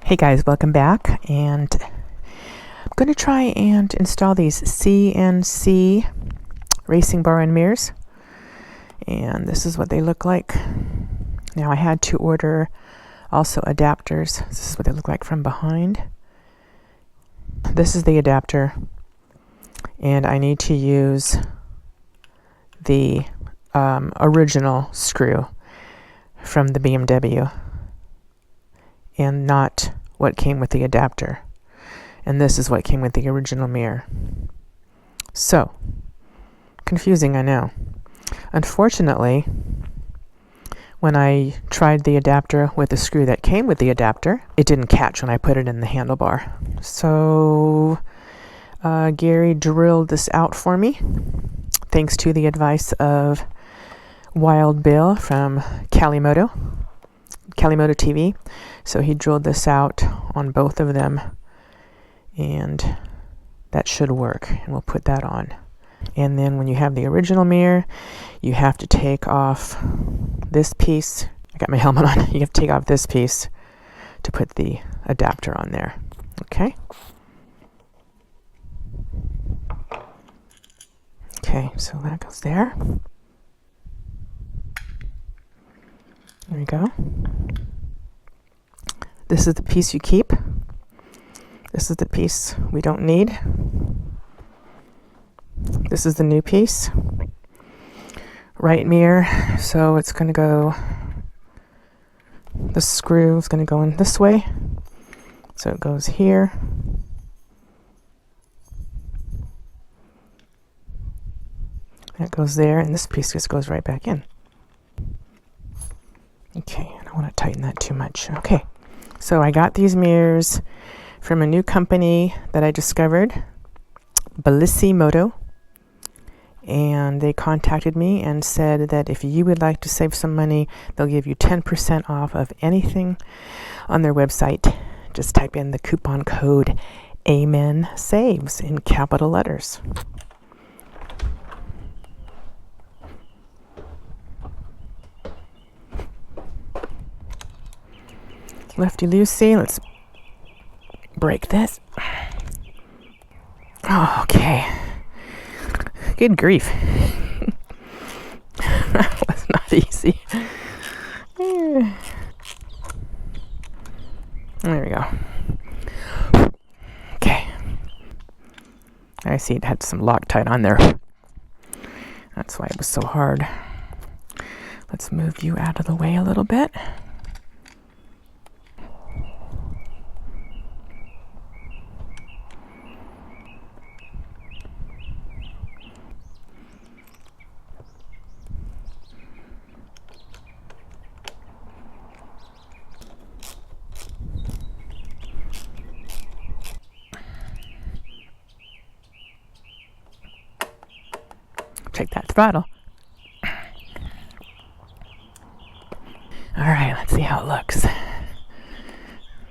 Hey guys, welcome back, and I'm going to try and install these CNC racing bar and mirrors, and this is what they look like. Now I had to order also adapters. This is what they look like from behind. This is the adapter, and I need to use the original screw from the BMW and not what came with the adapter. And this is what came with the original mirror. So, confusing, I know. Unfortunately, when I tried the adapter with the screw that came with the adapter, it didn't catch when I put it in the handlebar. So, Gary drilled this out for me, thanks to the advice of Wild Bill from Calimoto TV. So he drilled this out on both of them, and that should work, and we'll put that on. And then when you have the original mirror, you have to take off this piece. I got my helmet on. You have to take off this piece to put the adapter on there. Okay? Okay, so that goes there. There we go. This is the piece you keep. This is the piece we don't need. This is the new piece. Right mirror, so it's going to go, the screw is going to go in this way. So it goes here. That goes there, and this piece just goes right back in. Okay, I don't want to tighten that too much. Okay, so I got these mirrors from a new company that I discovered, Buzzy, and they contacted me and said that if you would like to save some money, they'll give you 10% off of anything on their website. Just type in the coupon code AmenSaves in capital letters. Lefty loosey, let's break this. Oh, okay. Good grief. That was not easy. There we go. Okay. I see it had some Loctite on there. That's why it was so hard. Let's move you out of the way a little bit. Check that throttle. All right, let's see how it looks.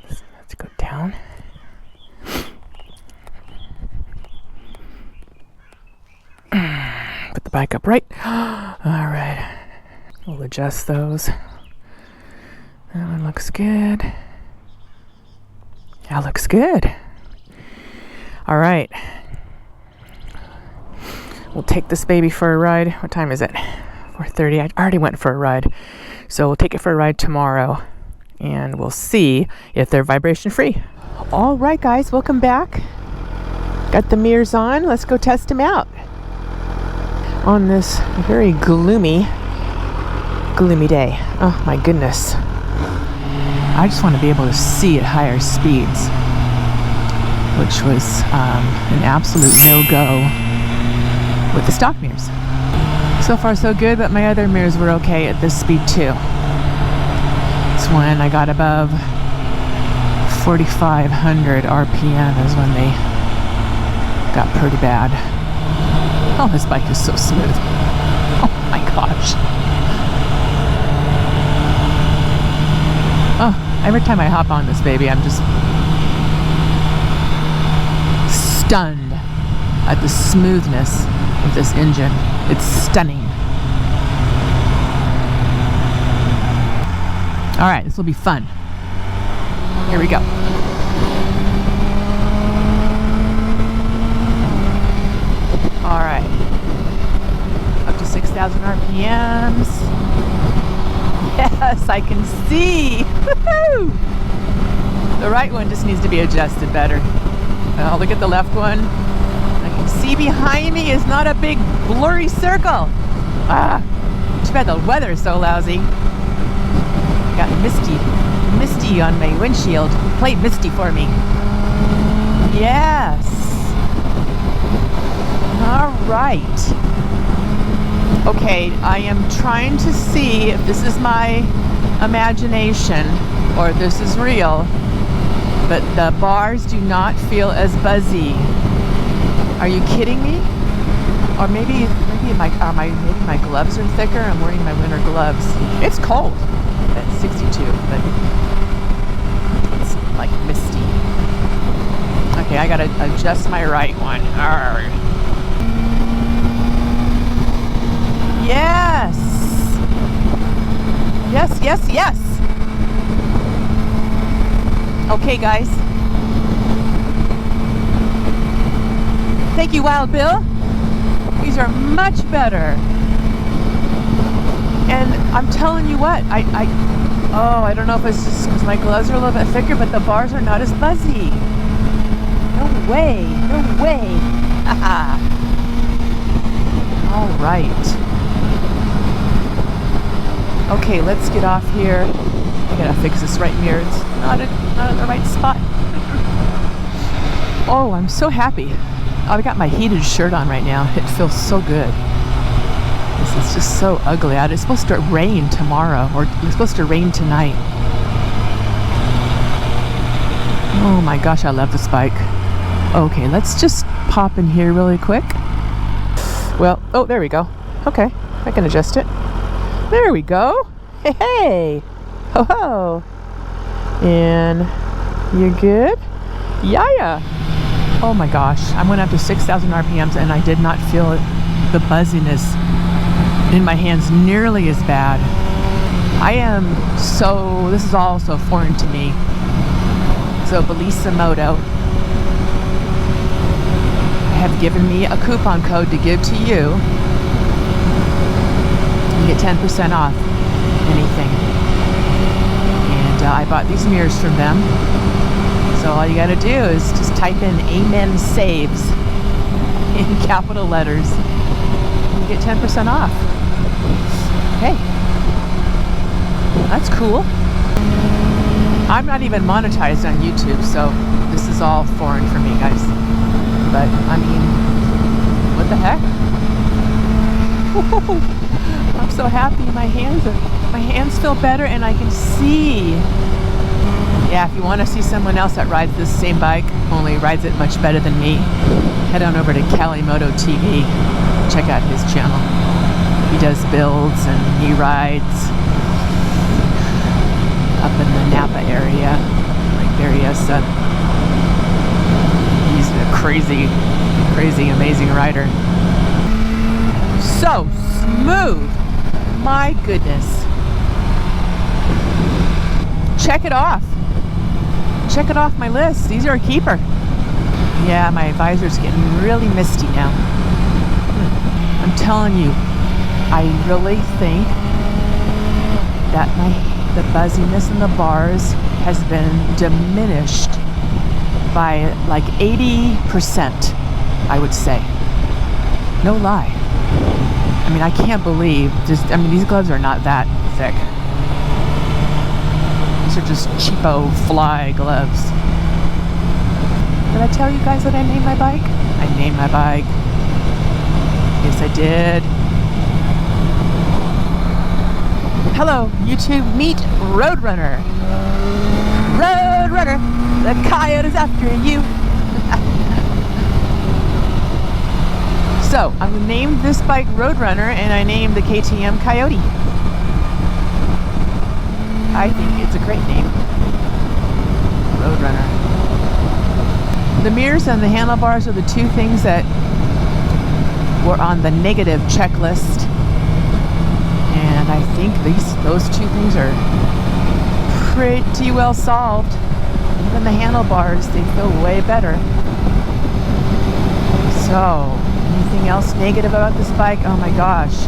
Let's go down. Put the bike upright. All right, we'll adjust those. That one looks good. That looks good. All right. We'll take this baby for a ride. What time is it? 4:30. I already went for a ride. So we'll take it for a ride tomorrow, and we'll see if they're vibration free. All right, guys, welcome back. Got the mirrors on. Let's go test them out on this very gloomy day. Oh my goodness. I just want to be able to see at higher speeds, which was an absolute no-go with the stock mirrors. So far so good, but my other mirrors were okay at this speed too. It's when I got above 4,500 RPM is when they got pretty bad. Oh, this bike is so smooth. Oh my gosh. Oh, every time I hop on this baby, I'm just stunned at the smoothness of this engine. It's stunning. All right, this will be fun. Here we go. All right. Up to 6,000 RPMs. Yes, I can see. Woohoo! The right one just needs to be adjusted better. I'll look at the left one. I can see behind me is not a big blurry circle. Ah, too bad the weather is so lousy. Got misty on my windshield. Play misty for me. Yes. All right. Okay, I am trying to see if this is my imagination or if this is real, but the bars do not feel as buzzy. Are you kidding me? Or maybe my gloves are thicker. I'm wearing my winter gloves. It's cold at 62, but it's like misty. Okay, I gotta adjust my right one. Arr. Yes! Yes, yes, yes! Okay, guys. Thank you, Wild Bill. These are much better. And I'm telling you what, I don't know if it's just because my gloves are a little bit thicker, but the bars are not as buzzy. No way, no way. Haha. All right. Okay, let's get off here. I gotta fix this right mirror. It's not in the right spot. Oh, I'm so happy. I've got my heated shirt on right now. It feels so good. This is just so ugly out. It's supposed to rain tomorrow, or it's supposed to rain tonight. Oh my gosh, I love this bike. Okay, let's just pop in here really quick. Well, oh, there we go. Okay, I can adjust it. There we go. Hey, hey. Ho ho. And you good? Yeah. Oh my gosh, I went up to 6,000 RPMs and I did not feel the buzziness in my hands nearly as bad. This is all so foreign to me. So Bellissimoto have given me a coupon code to give to you. You get 10% off anything. And I bought these mirrors from them. So all you gotta do is just type in Amen Saves in capital letters. And you get 10% off. Hey, that's cool. I'm not even monetized on YouTube, so this is all foreign for me, guys. But I mean, what the heck? I'm so happy. My hands feel better, and I can see. Yeah, if you want to see someone else that rides this same bike, only rides it much better than me, head on over to Kalimoto TV. Check out his channel. He does builds and he rides up in the Napa area, like Berryessa. He's a crazy, amazing rider. So smooth. My goodness. Check it off. Check it off my list. These are a keeper. Yeah, my visor's getting really misty now. I'm telling you, I really think that the buzziness in the bars has been diminished by like 80%, I would say. No lie. I mean, I can't believe these gloves are not that thick. These are just cheapo fly gloves. Did I tell you guys that I named my bike? I named my bike. Yes, I did. Hello, YouTube. Meet Roadrunner. Roadrunner, the coyote is after you. So, I named this bike Roadrunner, and I named the KTM Coyote. I think it's a great name. Roadrunner. The mirrors and the handlebars are the two things that were on the negative checklist. And I think those two things are pretty well solved. the handlebars, they feel way better. So, anything else negative about this bike? Oh my gosh.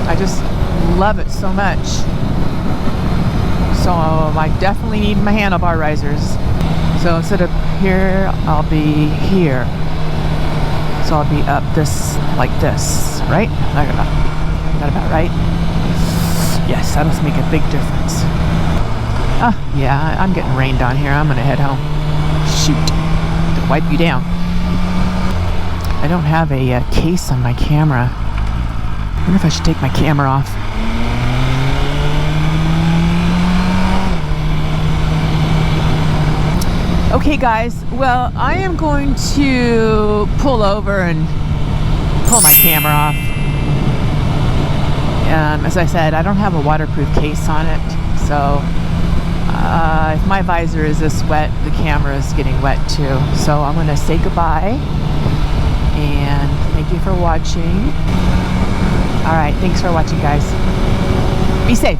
I just love it so much. So I definitely need my handlebar risers. So instead of here, I'll be here. So I'll be up this, like this, right? That about right? Yes, that'll make a big difference. Yeah, I'm getting rained on here. I'm gonna head home. Shoot, to wipe you down. I don't have a case on my camera. I wonder if I should take my camera off. Okay guys, well, I am going to pull over and pull my camera off. As I said, I don't have a waterproof case on it, so if my visor is this wet, the camera is getting wet too. So I'm going to say goodbye, and thank you for watching. Alright, thanks for watching guys. Be safe.